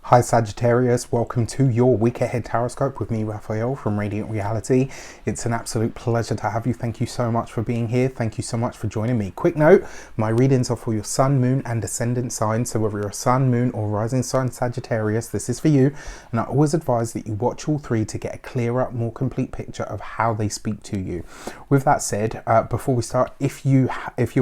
Hi Sagittarius, welcome to your week ahead taroscope with me, Raphael from Reydiant Reality. It's an absolute pleasure to have you. Thank you so much for being here. Thank you so much for joining me. Quick note, my readings are for your sun, moon and ascendant sign. So whether you're a sun, moon or rising sign Sagittarius, this is for you. And I always advise that you watch all three to get a clearer, more complete picture of how they speak to you. With that said, before we start, if you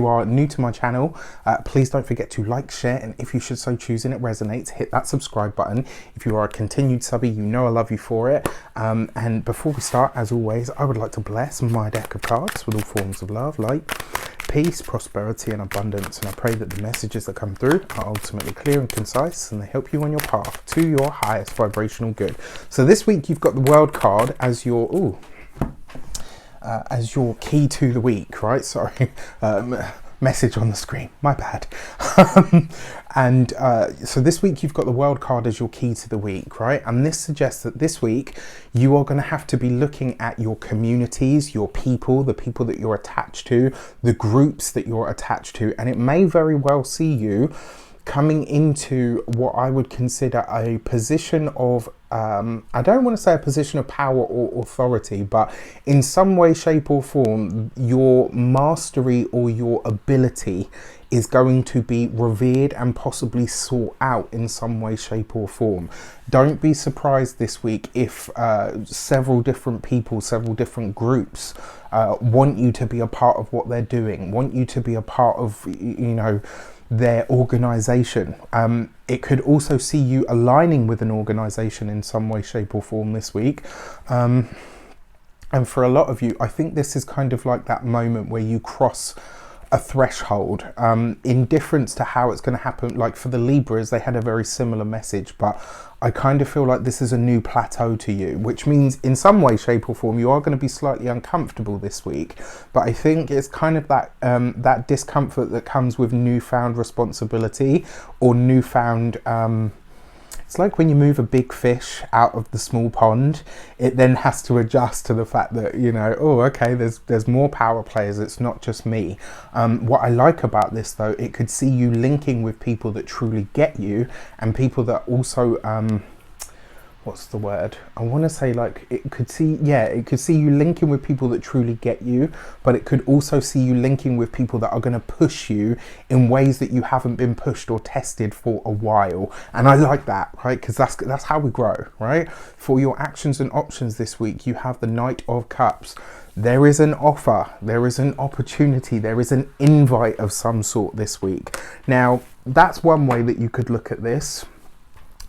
are new to my channel, please don't forget to like, share, and if you should so choose and it resonates, hit that subscribe button. If you are a continued subby, you know I love you for it. And before we start, as always, I would like to bless my deck of cards with all forms of love, light, peace, prosperity and abundance. And I pray that the messages that come through are ultimately clear and concise and they help you on your path to your highest vibrational good. So this week you've got the World card as your key to the week, right? Sorry. Message on the screen, my bad. So this week you've got the World card as your key to the week, right? And this suggests that this week you are going to have to be looking at your communities, your people, the people that you're attached to, the groups that you're attached to, and it may very well see you coming into what I would consider a position of I don't want to say a position of power or authority, but in some way, shape or form, your mastery or your ability is going to be revered and possibly sought out in some way, shape or form. Don't be surprised this week if several different people, several different groups want you to be a part of what they're doing, want you to be a part of, their organization. It could also see you aligning with an organization in some way, shape or form this week. And for a lot of you, I think this is kind of like that moment where you cross a threshold, in difference to how it's going to happen. Like for the Libras, they had a very similar message, but I kind of feel like this is a new plateau to you, which means in some way, shape or form, you are going to be slightly uncomfortable this week. But I think it's kind of that that discomfort that comes with newfound responsibility or newfound it's like when you move a big fish out of the small pond, it then has to adjust to the fact that, oh, okay, there's more power players. It's not just me. What I like about this, though, it could see you linking with people that truly get you and people that also, what's the word? I want to say like it could see you linking with people that truly get you, but it could also see you linking with people that are going to push you in ways that you haven't been pushed or tested for a while. And I like that, right? Because that's how we grow, right? For your actions and options this week, you have the Knight of Cups. There is an offer, there is an opportunity, there is an invite of some sort this week. Now, that's one way that you could look at this.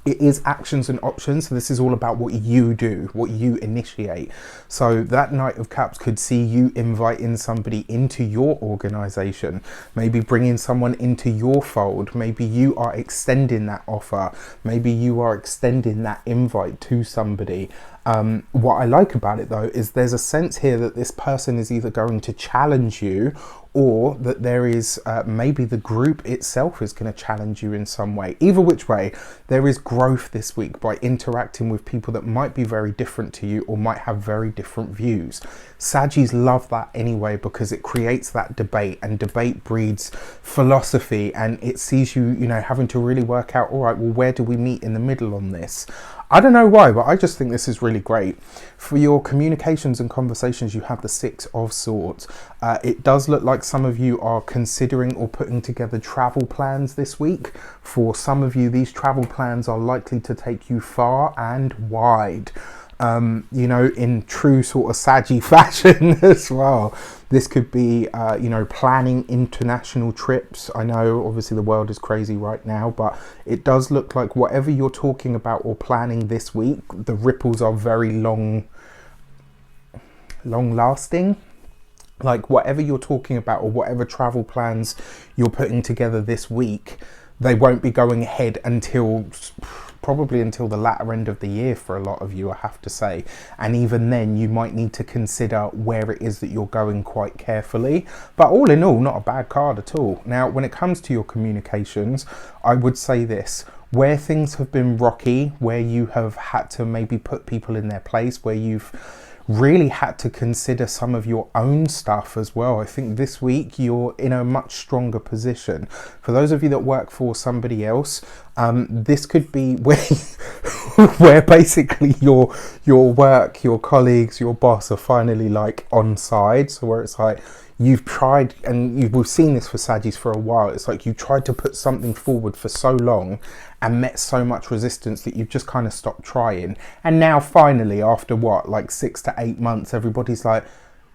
It is actions and options. So this is all about what you do, what you initiate. So that Knight of Cups could see you inviting somebody into your organization, maybe bringing someone into your fold. Maybe you are extending that offer. Maybe you are extending that invite to somebody. What I like about it, though, is there's a sense here that this person is either going to challenge you or that there is maybe the group itself is going to challenge you in some way. Either which way, there is growth this week by interacting with people that might be very different to you or might have very different views. Saggies love that anyway because it creates that debate, and debate breeds philosophy, and it sees you, having to really work out, all right, well, where do we meet in the middle on this? I don't know why, but I just think this is really great. For your communications and conversations, you have the Six of Swords. It does look like some of you are considering or putting together travel plans this week. For some of you, these travel plans are likely to take you far and wide. In true sort of Saggy fashion as well. This could be, planning international trips. I know obviously the world is crazy right now, but it does look like whatever you're talking about or planning this week, the ripples are very long lasting. Like whatever you're talking about or whatever travel plans you're putting together this week, they won't be going ahead probably until the latter end of the year for a lot of you, I have to say. And even then you might need to consider where it is that you're going quite carefully. But all in all, not a bad card at all. Now, when it comes to your communications, I would say this: where things have been rocky, where you have had to maybe put people in their place, where you've really had to consider some of your own stuff as well. I think this week you're in a much stronger position. For those of you that work for somebody else, this could be where where basically your work, your colleagues, your boss are finally like on side. So where it's like, you've tried, and we've seen this for Saggies for a while, it's like you tried to put something forward for so long and met so much resistance that you've just kind of stopped trying. And now finally, after what, like 6 to 8 months, everybody's like,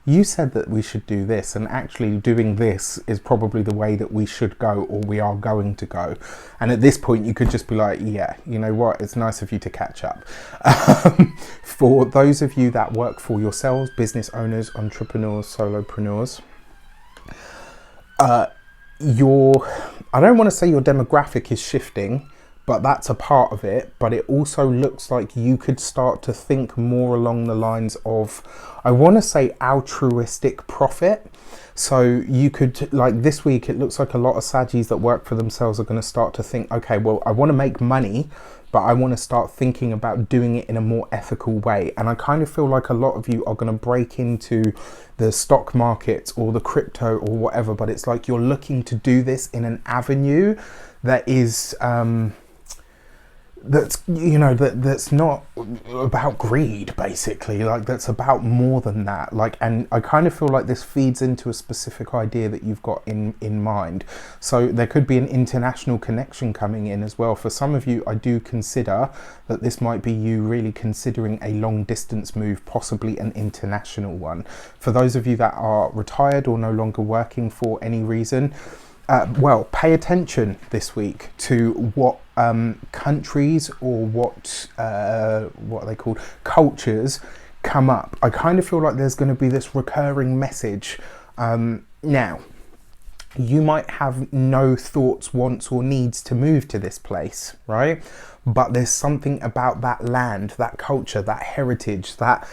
you said that we should do this, and actually doing this is probably the way that we should go, or we are going to go. And at this point you could just be like, yeah, you know what, it's nice of you to catch up. For those of you that work for yourselves, business owners, entrepreneurs, solopreneurs, I don't want to say your demographic is shifting, but that's a part of it. But it also looks like you could start to think more along the lines of, I want to say, altruistic profit. So you could, like this week, it looks like a lot of Saggies that work for themselves are going to start to think, okay, well, I want to make money, but I want to start thinking about doing it in a more ethical way. And I kind of feel like a lot of you are going to break into the stock markets or the crypto or whatever, but it's like you're looking to do this in an avenue that is that's, you know, that's not about greed, basically. Like, that's about more than that. Like, and I kind of feel like this feeds into a specific idea that you've got in mind. So there could be an international connection coming in as well. For some of you, I do consider that this might be you really considering a long distance move, possibly an international one. For those of you that are retired or no longer working for any reason, well, pay attention this week to what countries or what are they called, cultures come up. I kind of feel like there's going to be this recurring message. Now, you might have no thoughts, wants or needs to move to this place, right? But there's something about that land, that culture, that heritage, that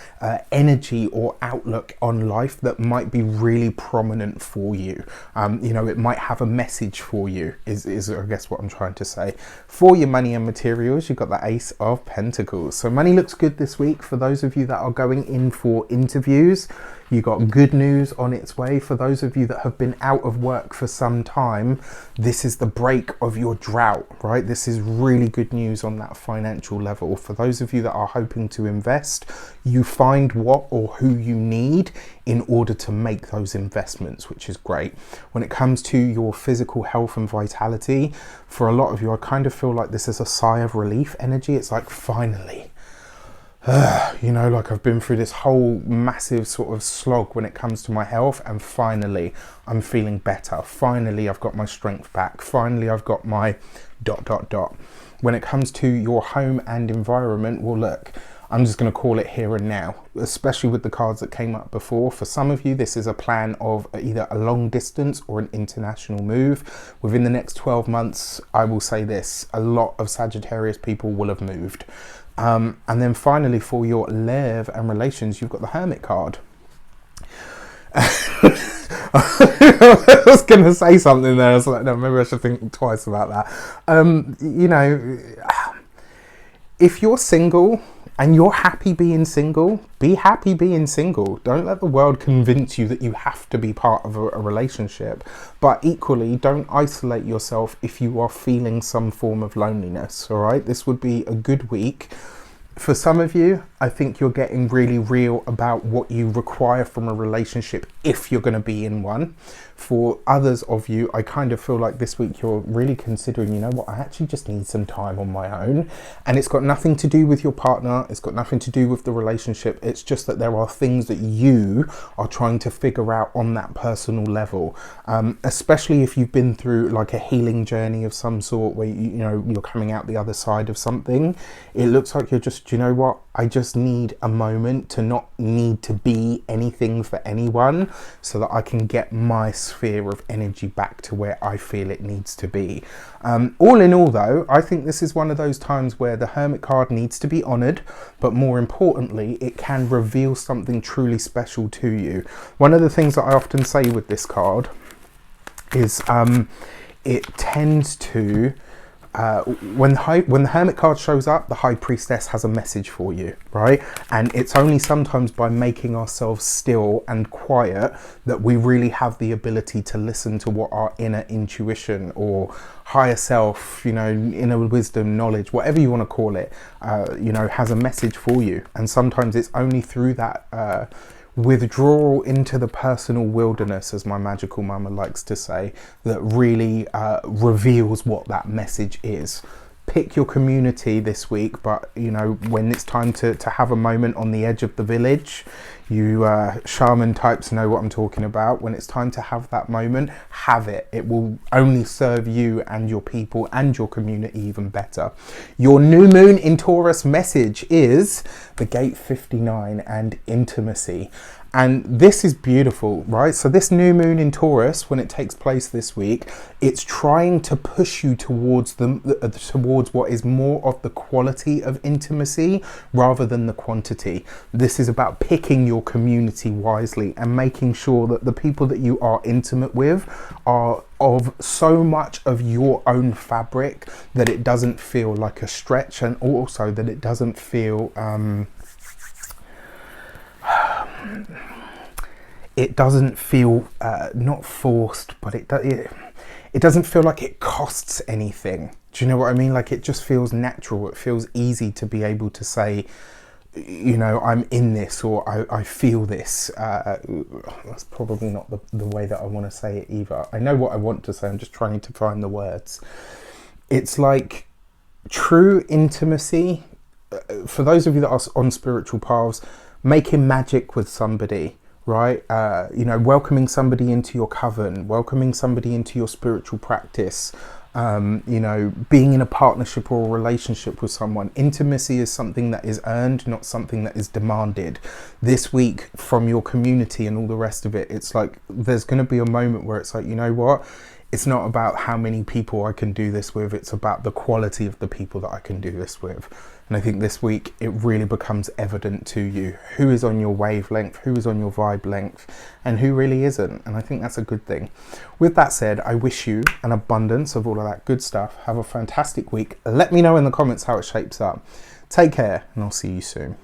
energy or outlook on life that might be really prominent for you. You know, it might have a message for you, is I guess what I'm trying to say. For your money and materials, you've got the Ace of Pentacles. So money looks good this week. For those of you that are going in for interviews, you got good news on its way. For those of you that have been out of work for some time, this is the break of your drought, right? This is really good news on that financial level. For those of you that are hoping to invest, you find what or who you need in order to make those investments, which is great. When it comes to your physical health and vitality, for a lot of you, I kind of feel like this is a sigh of relief energy. It's like, finally. You know, like I've been through this whole massive sort of slog when it comes to my health, and finally I'm feeling better. Finally I've got my strength back. Finally I've got my ... When it comes to your home and environment, well, look, I'm just going to call it here and now, especially with the cards that came up before. For some of you, this is a plan of either a long distance or an international move. Within the next 12 months, I will say this, a lot of Sagittarius people will have moved. And then finally, for your love and relations, you've got the Hermit card. I was going to say something there. I was like, no, maybe I should think twice about that. You know, if you're single and you're happy being single, be happy being single. Don't let the world convince you that you have to be part of a relationship. But equally, don't isolate yourself if you are feeling some form of loneliness, all right? This would be a good week. For some of you, I think you're getting really real about what you require from a relationship if you're going to be in one. For others of you, I kind of feel like this week you're really considering, you know what, I actually just need some time on my own. And it's got nothing to do with your partner. It's got nothing to do with the relationship. It's just that there are things that you are trying to figure out on that personal level. Especially if you've been through like a healing journey of some sort where, you know, you're coming out the other side of something. It looks like you're just, you know what, I just need a moment to not need to be anything for anyone so that I can get my sphere of energy back to where I feel it needs to be. All in all though, I think this is one of those times where the Hermit card needs to be honored, but more importantly, it can reveal something truly special to you. One of the things that I often say with this card is it tends to when the Hermit card shows up, the High Priestess has a message for you, right? And it's only sometimes by making ourselves still and quiet that we really have the ability to listen to what our inner intuition or higher self, you know, inner wisdom, knowledge, whatever you want to call it, you know, has a message for you. And sometimes it's only through that withdrawal into the personal wilderness, as my magical mama likes to say, that really reveals what that message is. Pick your community this week, but you know, when it's time to have a moment on the edge of the village, you shaman types know what I'm talking about. When it's time to have that moment, have it. It will only serve you and your people and your community even better. Your new moon in Taurus message is the gate 59 and intimacy. And this is beautiful, right? So this new moon in Taurus, when it takes place this week, it's trying to push you towards towards what is more of the quality of intimacy rather than the quantity. This is about picking your community wisely and making sure that the people that you are intimate with are of so much of your own fabric that it doesn't feel like a stretch, and also that it doesn't feel not forced, but it doesn't feel like it costs anything. Do you know what I mean? Like, it just feels natural. It feels easy to be able to say, you know, I'm in this, or I feel this. That's probably not the way that I want to say it either. I know what I want to say, I'm just trying to find the words. It's like true intimacy. For those of you that are on spiritual paths, making magic with somebody, right? You know, welcoming somebody into your coven, welcoming somebody into your spiritual practice, you know, being in a partnership or a relationship with someone. Intimacy is something that is earned, not something that is demanded. This week, from your community and all the rest of it, it's like there's going to be a moment where it's like, you know what? It's not about how many people I can do this with, it's about the quality of the people that I can do this with. And I think this week it really becomes evident to you who is on your wavelength, who is on your vibe length, and who really isn't. And I think that's a good thing. With that said, I wish you an abundance of all of that good stuff. Have a fantastic week. Let me know in the comments how it shapes up. Take care, and I'll see you soon.